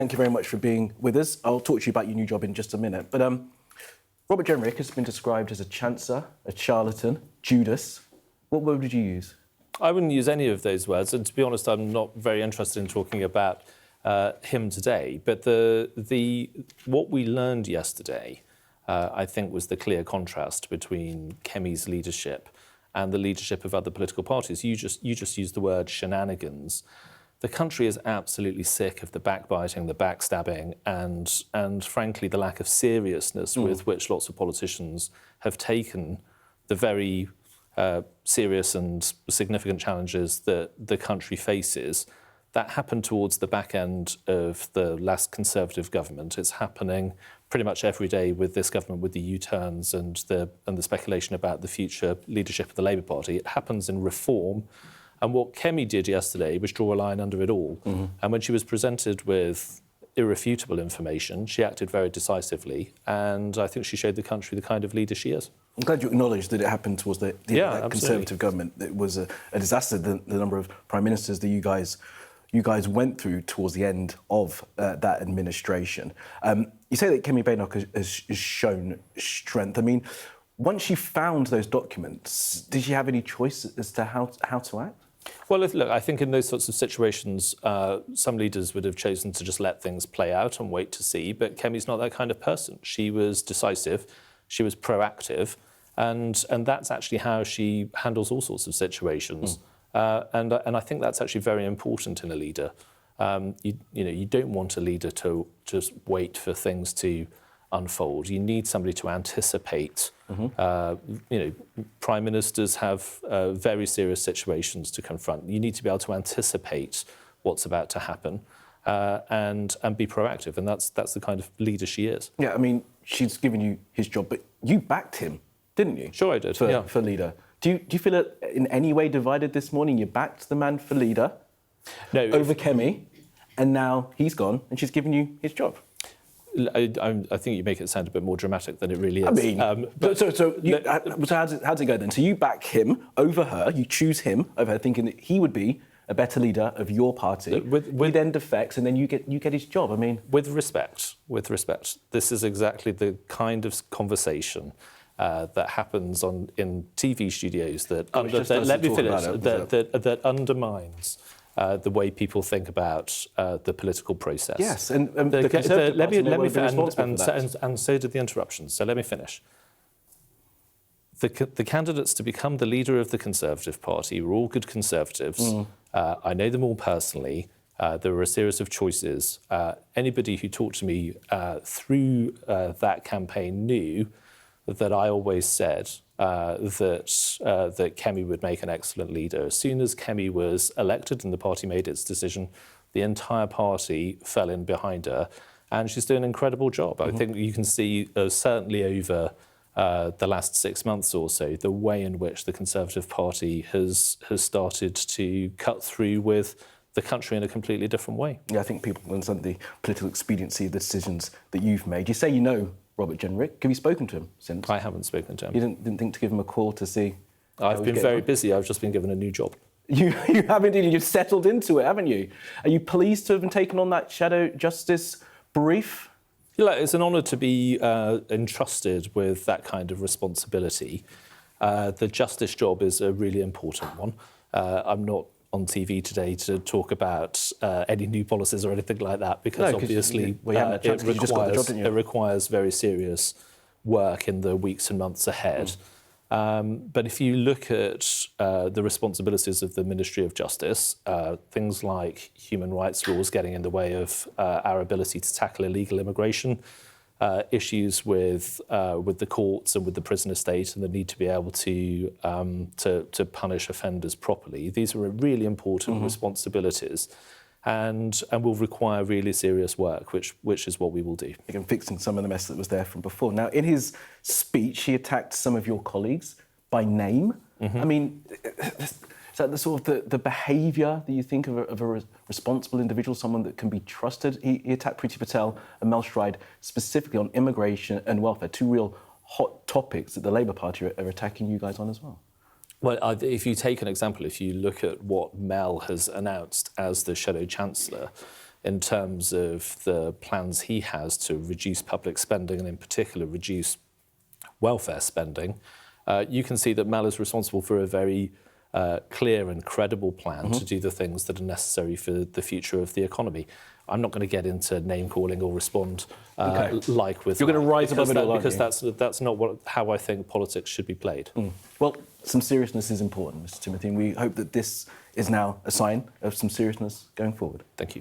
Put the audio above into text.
Thank you very much for being with us. I'll talk to you about your new job in just a minute. But Robert Jenrick has been described as a chancer, a charlatan, Judas. What word would you use? I wouldn't use any of those words, and to be honest, I'm not very interested in talking about him today. But what we learned yesterday, I think, was the clear contrast between Kemi's leadership and the leadership of other political parties. You just used the word shenanigans. The country is absolutely sick of the backbiting, the backstabbing, and frankly, the lack of seriousness with which lots of politicians have taken the very serious and significant challenges that the country faces. That happened towards the back end of the last Conservative government. It's happening pretty much every day with this government, with the U-turns and the speculation about the future leadership of the Labour Party. It happens in reform. And what Kemi did yesterday was draw a line under it all. And when she was presented with irrefutable information, she acted very decisively. And I think she showed the country the kind of leader she is. I'm glad you acknowledged that it happened towards the Conservative government. It was a disaster, the number of prime ministers that you guys went through towards the end of that administration. You say that Kemi Badenoch has shown strength. I mean, once she found those documents, did she have any choice as to how to act? Well, look, I think in those sorts of situations, some leaders would have chosen to just let things play out and wait to see, but Kemi's not that kind of person. She was decisive, she was proactive, and that's actually how she handles all sorts of situations. And I think that's actually very important in a leader. You don't want a leader to just wait for things to unfold. You need somebody to anticipate. Prime ministers have very serious situations to confront. You need to be able to anticipate what's about to happen and be proactive. And that's the kind of leader she is. Yeah, I mean, she's given you his job, but you backed him, didn't you? Sure I did, for leader. Do you feel it in any way divided this morning? You backed the man for leader over Kemi, and now he's gone and she's given you his job. I think you make it sound a bit more dramatic than it really is. I mean, so how does it go then? So you back him over her, you choose him over her, thinking that he would be a better leader of your party. He then defects, and then you get his job. I mean, with respect, this is exactly the kind of conversation that happens in TV studios that undermines the way people think about the political process. Yes, and the Conservative Party may well be responsible for that. And so did the interruptions. So let me finish. The candidates to become the leader of the Conservative Party were all good Conservatives. I know them all personally. There were a series of choices. Anybody who talked to me through that campaign knew that I always said that Kemi would make an excellent leader. As soon as Kemi was elected and the party made its decision, the entire party fell in behind her, and she's doing an incredible job. I think you can see, certainly over the last 6 months or so, the way in which the Conservative Party has started to cut through with the country in a completely different way. Yeah, I think people understand the political expediency of the decisions that you've made. You say you know Robert Jenrick. Have you spoken to him since? I haven't spoken to him. You didn't think to give him a call to see? I've been very busy. I've just been given a new job. You haven't, you've settled into it, haven't you? Are you pleased to have been taken on that shadow justice brief? Yeah, it's an honour to be entrusted with that kind of responsibility. The justice job is a really important one. I'm not on TV today to talk about any new policies or anything like that, because obviously it requires very serious work in the weeks and months ahead. But if you look at the responsibilities of the Ministry of Justice, things like human rights laws getting in the way of our ability to tackle illegal immigration, issues with the courts and with the prison estate, and the need to be able to punish offenders properly. These are really important responsibilities, and will require really serious work, which is what we will do. Again, fixing some of the mess that was there from before. Now, in his speech, he attacked some of your colleagues by name. I mean, is that the sort of the behaviour that you think of a responsible individual, someone that can be trusted? He attacked Priti Patel and Mel Stride specifically on immigration and welfare, two real hot topics that the Labour Party are attacking you guys on as well. Well, if you take an example, if you look at what Mel has announced as the Shadow Chancellor, in terms of the plans he has to reduce public spending and in particular reduce welfare spending, you can see that Mel is responsible for a very clear and credible plan to do the things that are necessary for the future of the economy. I'm not going to get into name calling or respond like with. You're going to rise above it all, because that's not how I think politics should be played. Well, some seriousness is important, Mr. Timothy, and we hope that this is now a sign of some seriousness going forward. Thank you.